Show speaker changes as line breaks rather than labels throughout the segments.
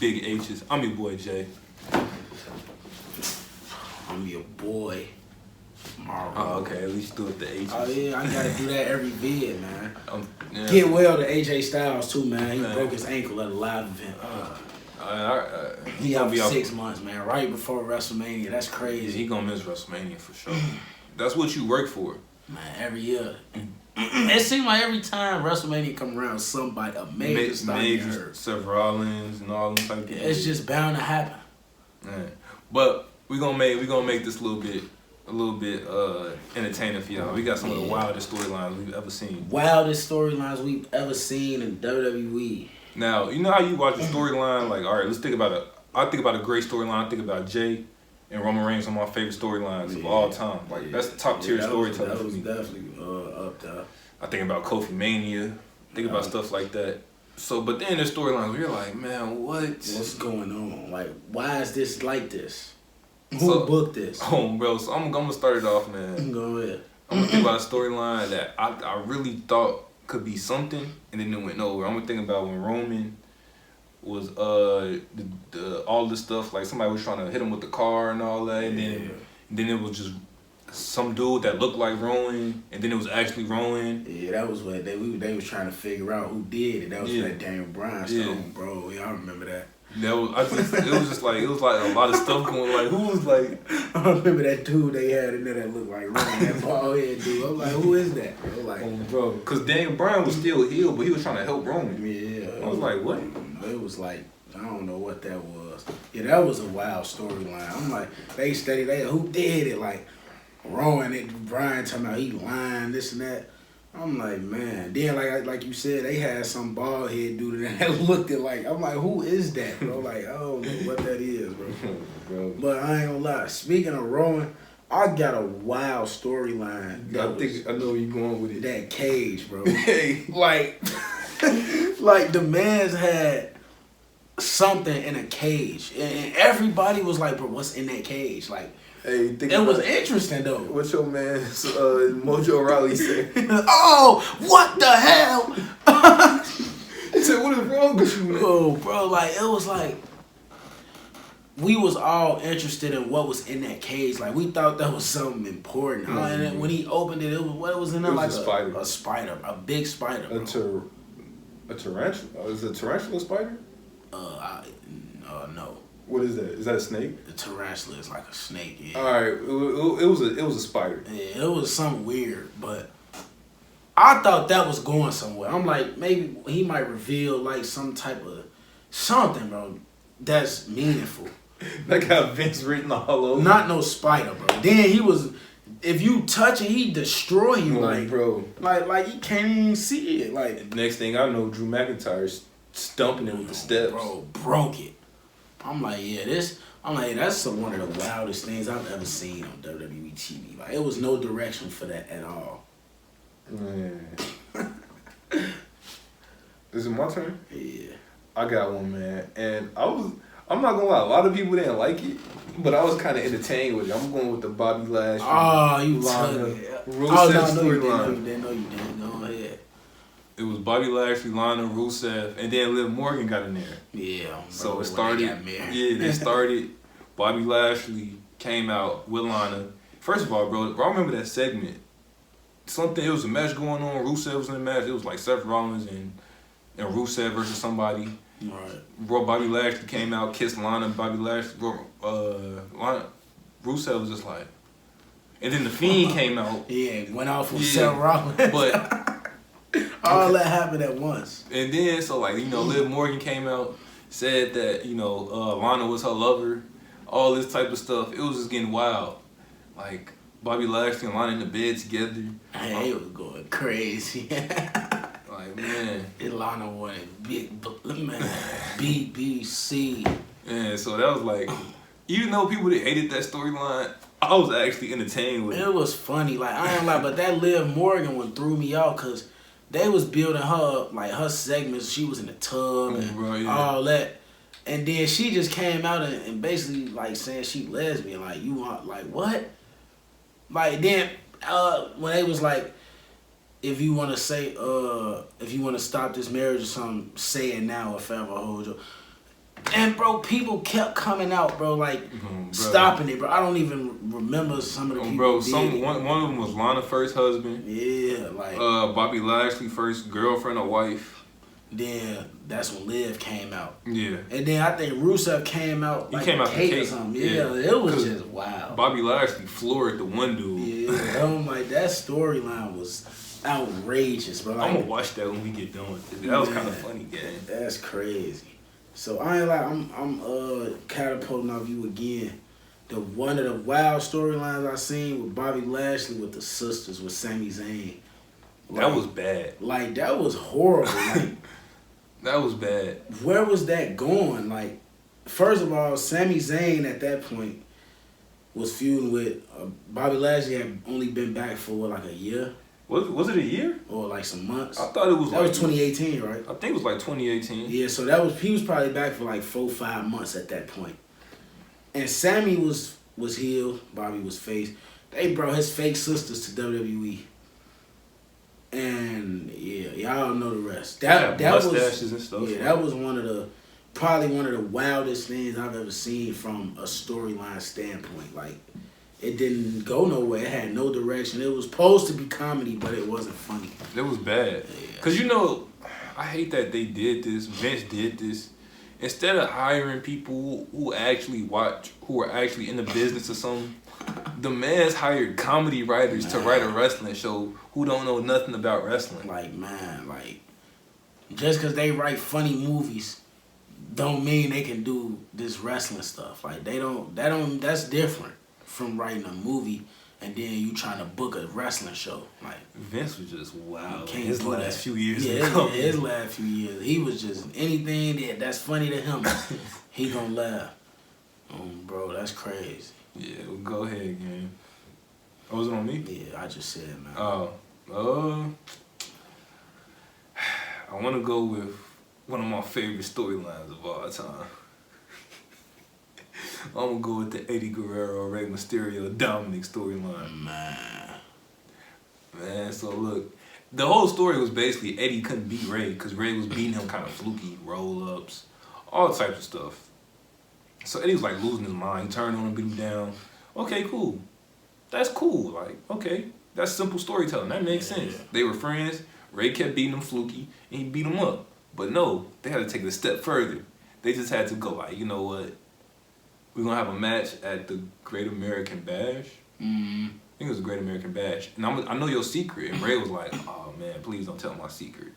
big H's. I'm your boy Jay.
I'm your boy Mario.
Oh, okay. At least do it the H's.
Oh yeah, I gotta do that every vid, man.
Yeah.
Get well to AJ Styles too, man. He broke his ankle at a live event.
He
out for 6 months, man. Right before WrestleMania. That's crazy.
He gonna miss WrestleMania for sure. That's what you work for.
Man, every year. It seems like every time WrestleMania come around, somebody, a major star get hurt.
Seth Rollins and all them type of
It's just bound to happen.
Man. But we gonna make this a little bit entertaining for y'all. We got some of the wildest storylines we've ever seen.
Wildest storylines we've ever seen in WWE.
Now, you know how you watch a storyline, like, all right, let's think about I think about a great storyline. I think about Jay and Roman Reigns, one of my favorite storylines of all time. Like, that's top tier storytelling.
That was definitely up there.
I think about Kofi Mania. Think about stuff like that. So, but then there's storylines where you're like, man, what's
going on? Like, why is this like this? Who booked this?
Oh, bro. So I'm gonna start it off, man.
Go ahead.
I'm gonna think about a storyline that I really thought could be something, and then it went nowhere. I'm gonna think about when Roman was all this stuff, like somebody was trying to hit him with the car and all that, and then it was just some dude that looked like Rowan, and then it was actually Rowan.
Yeah, that was what they was trying to figure out who did it. That was that Daniel Bryan stuff, bro. Yeah, I remember that.
It was like a lot of stuff going. Like, who was like?
I remember that dude they had in there that looked like Rowan, that bald head dude. I'm like, who is that? Bro? Like,
bro, because Daniel Bryan was still healed, but he was trying to help Roman.
Yeah,
I was like, what?
It was like, I don't know what that was. Yeah, that was a wild storyline. I'm like, who did it? Like, Rowan and Bryan talking about he lying, this and that. I'm like, man. Then like you said, they had some bald head dude that looked at like, I'm like, who is that, bro? Like, I don't know what that is, bro. But I ain't gonna lie. Speaking of Rowan, I got a wild storyline.
I think I know where you going with it.
That cage, bro. like the man's had something in a cage, and everybody was like, bro, what's in that cage? Like,
hey,
it was interesting though.
What's your man Mojo Rawley said?
Oh, what the hell?
He said, what is wrong with you, man?
Oh, bro, like it was like we was all interested in what was in that cage. Like we thought that was something important. And then when he opened it, what was in there? Like a spider, a big spider. Bro.
A tarantula? Is it a tarantula spider?
No.
What is that? Is that a snake?
The tarantula is like a snake. Yeah.
All right, it was a spider.
Yeah, it was something weird, but I thought that was going somewhere. I'm like, maybe he might reveal like some type of something, bro, that's meaningful.
That got Vince written all over.
Not no spider, bro. Then he was, if you touch it, he destroy you, like,
bro.
Like you can't even see it. Like,
next thing I know, Drew McIntyre's stumping it with the steps.
Bro, broke it. I'm like, that's one of the wildest things I've ever seen on WWE TV. Like, it was no direction for that at all.
Man. Is it my turn?
Yeah.
I got one, man. And I'm not gonna lie, a lot of people didn't like it, but I was kind of entertained with it. I'm going with the Bobby Lashley.
Oh, you Lana
Rusev storyline.
No, you didn't. Go ahead.
It was Bobby Lashley, Lana, Rusev, and then Liv Morgan got in there.
Yeah.
So it started. They started. Bobby Lashley came out with Lana. First of all, bro, I remember that segment. It was a match going on. Rusev was in the match. It was like Seth Rollins and Rusev versus somebody.
Right.
Bro, Bobby Lashley came out, kissed Lana. Bobby Lashley, Rusev was just like, and then the Fiend came out.
Yeah, went off with Seth Rollins.
But
all that happened at once.
And then Liv Morgan came out, said that Lana was her lover, all this type of stuff. It was just getting wild. Like Bobby Lashley and Lana in the bed together.
Hey, it was going crazy.
Like, man.
Lana wanted big man, BBC.
Yeah, so that was like, even though people that hated that storyline, I was actually entertained with it.
It was funny, like I ain't lie, but that Liv Morgan one threw me off because they was building her up, like her segments. She was in the tub and all that, and then she just came out and basically like saying she lesbian. Like, you want, like, what? Like, then when they was like, if you want to say, if you want to stop this marriage or something, say it now or forever hold you. And bro, people kept coming out, bro, like stopping it, bro. I don't even remember some of the people.
Bro, one of them was Lana's first husband.
Yeah, like
Bobby Lashley first girlfriend or wife.
Then that's when Liv came out.
Yeah. And
then I think Rusev came out.
He came out the cake
or something. Yeah, it was just wild.
Bobby Lashley floored the one dude.
Yeah, I'm like, that storyline was outrageous, bro. Like,
I'm gonna watch that when we get done with it. That was kind of funny, gang.
That's crazy. So I ain't like, I'm catapulting off you again. One of the wild storylines I seen with Bobby Lashley with the sisters with Sami Zayn. Like,
that was bad.
Like, that was horrible. Like,
that was bad.
Where was that going? Like, first of all, Sami Zayn at that point was feuding with Bobby Lashley. Had only been back for what, like a year?
Was it a year?
Or like some months?
I thought it was.
That was 2018, right?
I think it was like 2018.
Yeah, so he was probably back for like 4-5 months at that point. And Sammy was heel, Bobby was face. They brought his fake sisters to WWE. And yeah, y'all know the rest. That
mustaches and stuff.
Yeah, that was probably one of the wildest things I've ever seen from a storyline standpoint. Like, it didn't go nowhere. It had no direction. It was supposed to be comedy, but it wasn't funny.
It was bad. Yeah. Cause I hate that they did this. Vince did this. Instead of hiring people who actually who are actually in the business or something, the man's hired comedy writers to write a wrestling show who don't know nothing about wrestling.
Like, man, like, just because they write funny movies don't mean they can do this wrestling stuff. Like, that's different from writing a movie and then you trying to book a wrestling show. Like,
Vince was just wild.
His
last few years.
Yeah, his last few years. He was just anything that's funny to him, he gonna laugh. Bro, that's crazy.
Yeah, well, go ahead, gang. Oh, was it on me?
Yeah, I just said, man.
I want to go with one of my favorite storylines of all time. I'm going to go with the Eddie Guerrero, Rey Mysterio, Dominic storyline. Man, so look, the whole story was basically Eddie couldn't beat Rey because Rey was beating him kind of fluky, roll-ups, all types of stuff. So Eddie was like losing his mind. He turned on him, beat him down. Okay, cool. That's cool. Like, okay, that's simple storytelling. That makes sense. Yeah. They were friends. Rey kept beating him fluky, and he beat him up. But no, they had to take it a step further. They just had to go like, you know what? We're going to have a match at the Great American Bash. I think it was the Great American Bash. And I know your secret. And Rey was like, oh, man, please don't tell my secret.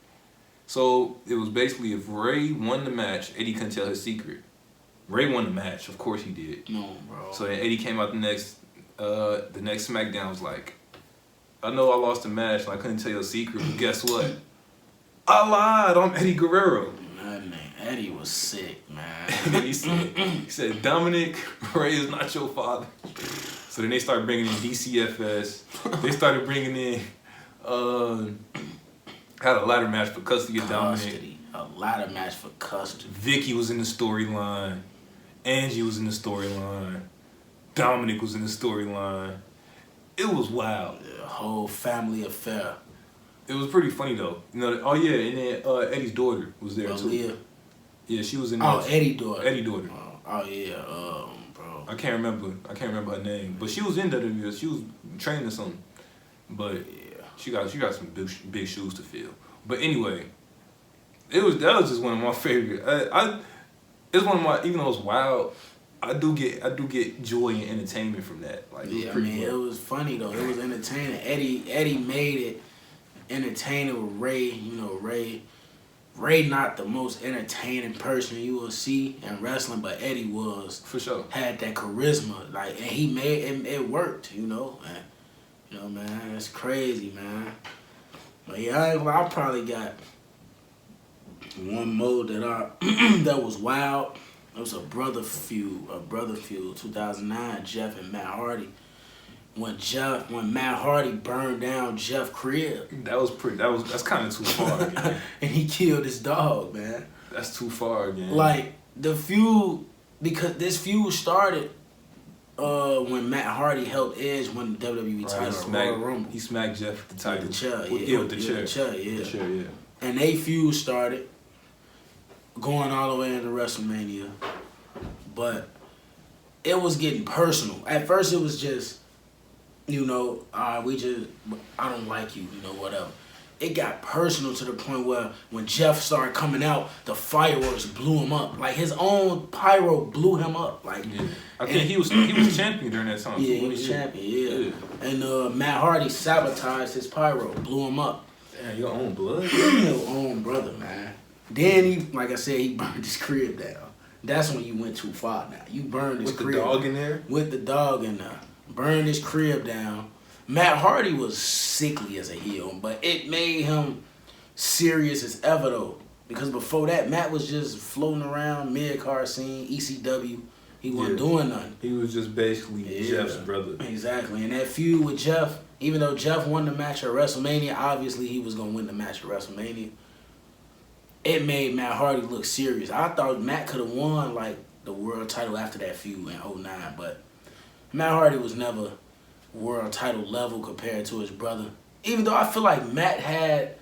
So it was basically if Rey won the match, Eddie couldn't tell his secret. Rey won the match. Of course he did.
No, bro.
So then Eddie came out the next SmackDown was like, I know I lost the match and I couldn't tell your secret, but guess what? I lied. I'm Eddie Guerrero.
That man, Eddie was sick, man.
And then he said, Dominic, Rey is not your father. So then they started bringing in DCFS. They started bringing in, had a ladder match for custody of Dominic.
A ladder match for custody.
Vicky was in the storyline. Angie was in the storyline. Dominic was in the storyline. It was wild.
The whole family affair.
It was pretty funny though. You know. Oh yeah, and then Eddie's daughter was there too.
Leah.
Yeah, she was in there.
Oh, Eddie's daughter.
Eddie's daughter.
Oh yeah, bro.
I can't remember her name, but she was in WWE. She was training or something. But yeah, she got some big shoes to fill. But anyway, that was just one of my favorite. It's one of my, even though it's wild, I do get joy and entertainment from that. Like,
yeah, I mean, it was funny though. It was entertaining. Eddie made it entertaining with Rey. You know, Rey not the most entertaining person you will see in wrestling, but Eddie was
for sure. Had
that charisma, like, and he made it worked. You know, and you know, man, it's crazy, man. But yeah, I probably got one more that was wild. It was a brother feud, 2009, Jeff and Matt Hardy. When Matt Hardy burned down Jeff's crib.
That's kind of too far again.
And he killed his dog, man.
That's too far again.
Like, the feud, because this feud started when Matt Hardy helped Edge win the WWE title, Royal Rumble.
He smacked Jeff with the title.
With the chair,
with the chair.
The chair, yeah. And they feud started. going all the way into WrestleMania, but it was getting personal. At first, it was just, I don't like you, whatever. It got personal to the point where when Jeff started coming out, the fireworks blew him up. Like his own pyro blew him up. Like,
I think he was champion during that time.
Yeah, he was champion. Yeah. And Matt Hardy sabotaged his pyro, blew him up.
Damn, your own blood.
Your own brother, man. Then he, like I said, he burned his crib down. That's when you went too far. Now you burned his crib
with the dog in there.
With the dog in there, burned his crib down. Matt Hardy was sickly as a heel, but it made him serious as ever though. Because before that, Matt was just floating around mid-card scene, ECW. He wasn't doing nothing.
He was just basically Jeff's brother.
Exactly. And that feud with Jeff, even though Jeff won the match at WrestleMania, obviously he was going to win the match at WrestleMania. It made Matt Hardy look serious. I thought Matt could have won like the world title after that feud in 2009, but Matt Hardy was never world title level compared to his brother. Even though I feel like Matt had,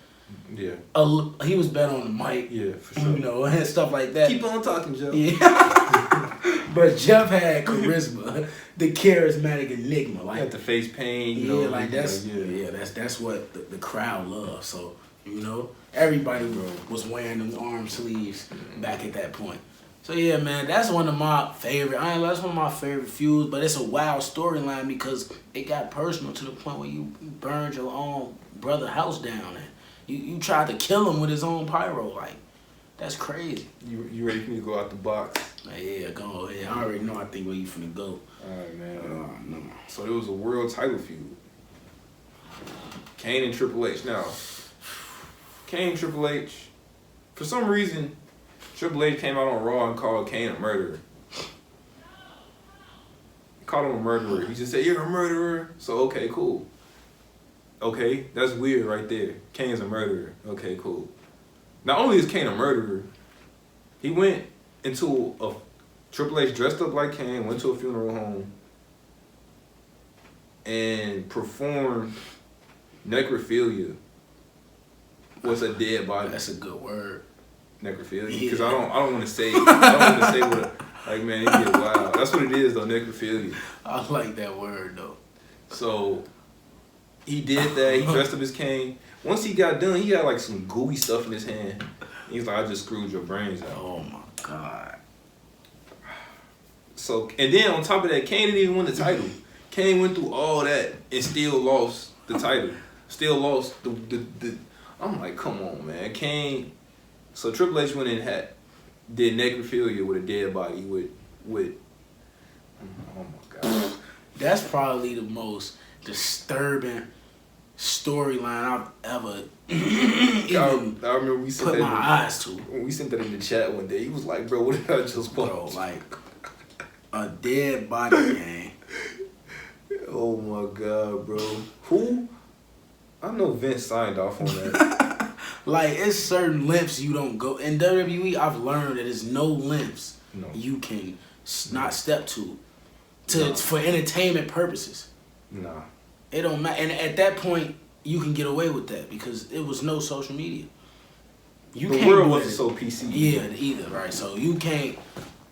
he was better on the mic.
Yeah, for sure.
And stuff like that.
Keep on talking, Jeff.
Yeah. But Jeff had charisma, the charismatic enigma. Like,
had the face paint.
That's what the crowd loved. So, everybody was wearing them arm sleeves back at that point. So yeah, man, that's one of my favorite. That's one of my favorite feuds, but it's a wild storyline because it got personal to the point where you burned your own brother's house down and you tried to kill him with his own pyro. Like, that's crazy.
You ready for me to go out the box?
Yeah, go ahead. I already know. I think where you finna go.
All right, man. So it was a world title feud. Kane and Triple H. Now, Kane, Triple H. For some reason, Triple H came out on Raw and called Kane a murderer. He called him a murderer. He just said, "You're a murderer." So, okay, cool. Okay, that's weird right there. Kane's a murderer. Okay, cool. Not only is Kane a murderer, he went into a Triple H dressed up like Kane, went to a funeral home, and performed necrophilia with a dead body.
That's a good word.
Necrophilia, because I don't want to say what man, it get wild. That's what it is though, necrophilia.
I like that word though.
So he did that. He dressed up as Kane. Once he got done, he had like some gooey stuff in his hand. He's like, "I just screwed your brains out."
Oh my god.
So and then on top of that, Kane didn't even win the title. Kane went through all that and still lost the title. Still lost the. I'm like, come on, man, Kane. So Triple H went and did necrophilia with a dead body with oh my god.
That's probably the most disturbing storyline I've ever
I remember we sent
put my eyes to.
When we sent that in the chat one day, he was like, "Bro, what did I just watch?"
Bro, like a dead body, gang.
Oh my god, bro. Who? I know Vince signed off on that.
Like, it's certain lengths you don't go. In WWE, I've learned that there's no lengths you can not step to for entertainment purposes.
Nah.
It don't matter. And at that point, you can get away with that because it was no social media.
The world wasn't so PC.
Yeah, either, right? So you can't.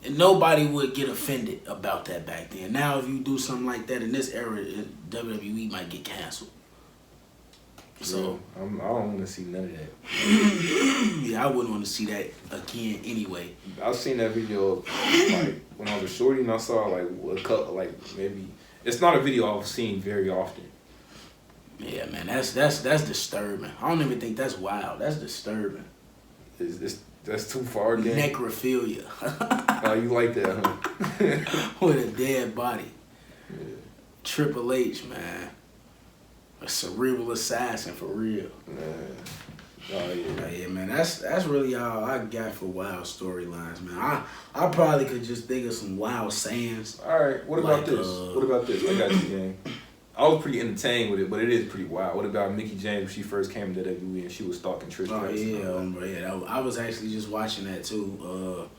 Nobody would get offended about that back then. Now, if you do something like that in this era, WWE might get canceled. So
I don't want to see none of that.
Yeah, I wouldn't want to see that again anyway.
I've seen that video like when I was a shorty and I saw maybe it's not a video I've seen very often.
Yeah, man, that's disturbing. I don't even think that's wild. That's disturbing.
That's too far, again.
Necrophilia.
Oh, you like that, huh?
With a dead body.
Yeah.
Triple H, man. A cerebral assassin for real.
Man. Oh yeah.
Yeah, man. That's really all I got for wild storylines, man. I probably could just think of some wild sayings.
All right. What about this? What about this? I got you, gang. I was pretty entertained with it, but it is pretty wild. What about Mickie James when she first came to WWE and she was stalking Trish Stratus?
I was actually just watching that too.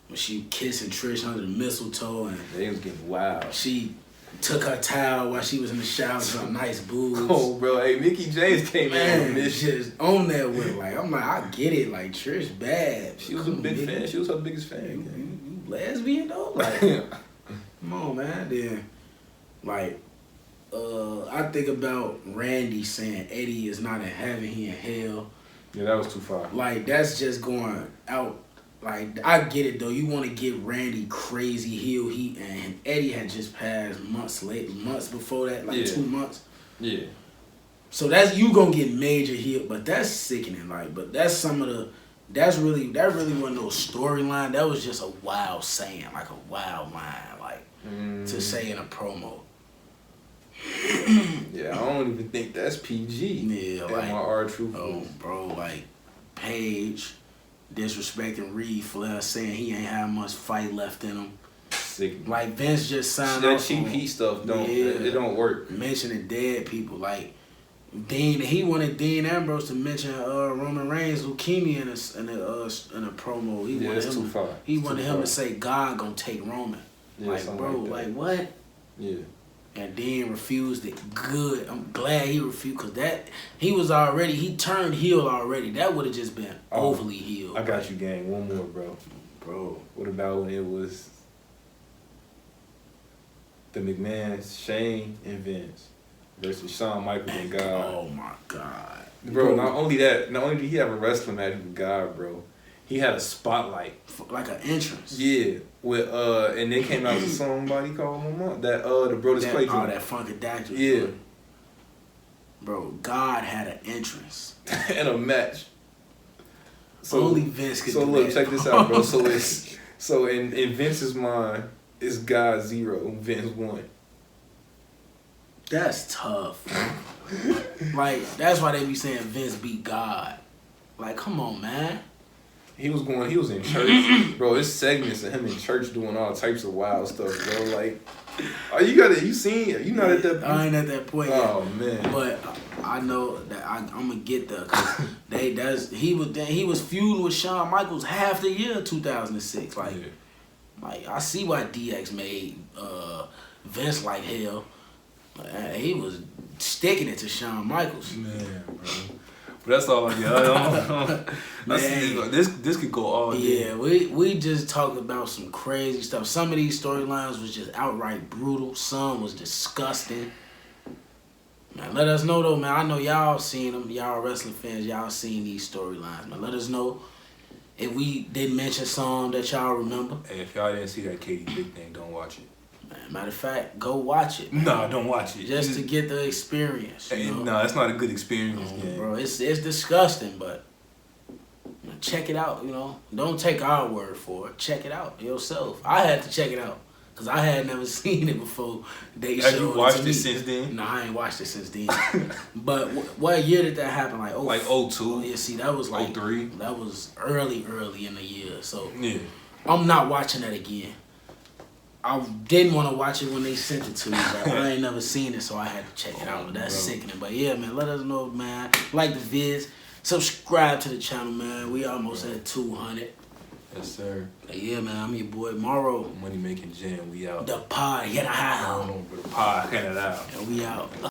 When she kissing Trish under the mistletoe and
it was getting wild.
took her towel while she was in the shower with some nice boobs.
Oh, bro, hey, Mickey James came in on this shit.
Just on that with like, I'm like, I get it. Like Trish bad.
She was a big fan. She was her biggest fan.
You lesbian though? Like, come on, man. Then, like, I think about Randy saying Eddie is not in heaven, he in hell.
Yeah, that was too far.
Like, that's just going out. Like, I get it, though. You want to get Randy crazy heel heat, and Eddie had just passed months before that, like 2 months.
Yeah.
So that's, you going to get major heel, but that's sickening. Like, but that's some of the, that really wasn't no storyline. That was just a wild saying, like a wild line, like, to say in a promo.
Yeah, I don't even think that's PG.
Yeah, like,
my R-Truth.
Oh, bro, like, Paige disrespecting Reed Flair, saying he ain't have much fight left in him.
Sick.
Like, Vince just signed
that
off
cheap heat stuff it don't work.
Mentioning dead people, like he wanted Dean Ambrose to mention Roman Reigns leukemia in a promo. He wanted him to say God gonna take Roman.
Yeah,
like, bro, like what?
Yeah.
And Dean refused it. Good. I'm glad he refused, because that he turned heel already. That would have just been overly heel.
I got you, gang. One more, bro.
Bro,
what about when it was the McMahons, Shane and Vince versus Shawn Michaels and God?
Oh my God,
bro! Not only did he have a wrestling match with God, bro, he had a spotlight,
like an entrance.
Yeah, with and then came out with somebody called Mama that the Brothers Clay.
Oh, that Funkadactyl.
Yeah,
bro. God had an entrance
and a match. So
only Vince could.
So do look, that. Check this out, bro. So in Vince's mind, it's God 0, Vince 1.
That's tough. Like, that's why they be saying Vince beat God. Like, come on, man.
He was in church, bro. It's segments of him in church doing all types of wild stuff, bro. Like, you not at that point?
I ain't at that point yet.
Oh man.
But I know that I'm gonna get there, cause he was feuding with Shawn Michaels half the year 2006. Like, like I see why DX made Vince like hell. He was sticking it to Shawn Michaels.
Man, bro. But that's all I get. This could go all day.
Yeah, we just talked about some crazy stuff. Some of these storylines was just outright brutal. Some was disgusting. Man, let us know though, man. I know y'all seen them. Y'all wrestling fans, y'all seen these storylines, man. Let us know if we didn't mention some that y'all remember.
Hey, if y'all didn't see that Katie Big thing, don't watch it.
Man, matter of fact, go watch it.
No, don't watch it.
Just to get the experience.
Hey, no, that's not a good experience,
bro. It's disgusting, but check it out. You know, don't take our word for it. Check it out yourself. I had to check it out because I had never seen it before.
Have you watched it since then?
No, I ain't watched it since then. But what year did that happen? Like
02.
Yeah, see, that was like
03.
That was early in the year. So
yeah,
I'm not watching that again. I didn't want to watch it when they sent it to me, but I ain't never seen it, so I had to check it out. That's sickening. But yeah, man, let us know, man. Like the vids. Subscribe to the channel, man. We almost at 200.
Yes, sir.
But yeah, man, I'm your boy Morrow.
Money Making Jam, we out.
The pod, get out.
The pod, get it out.
And we out.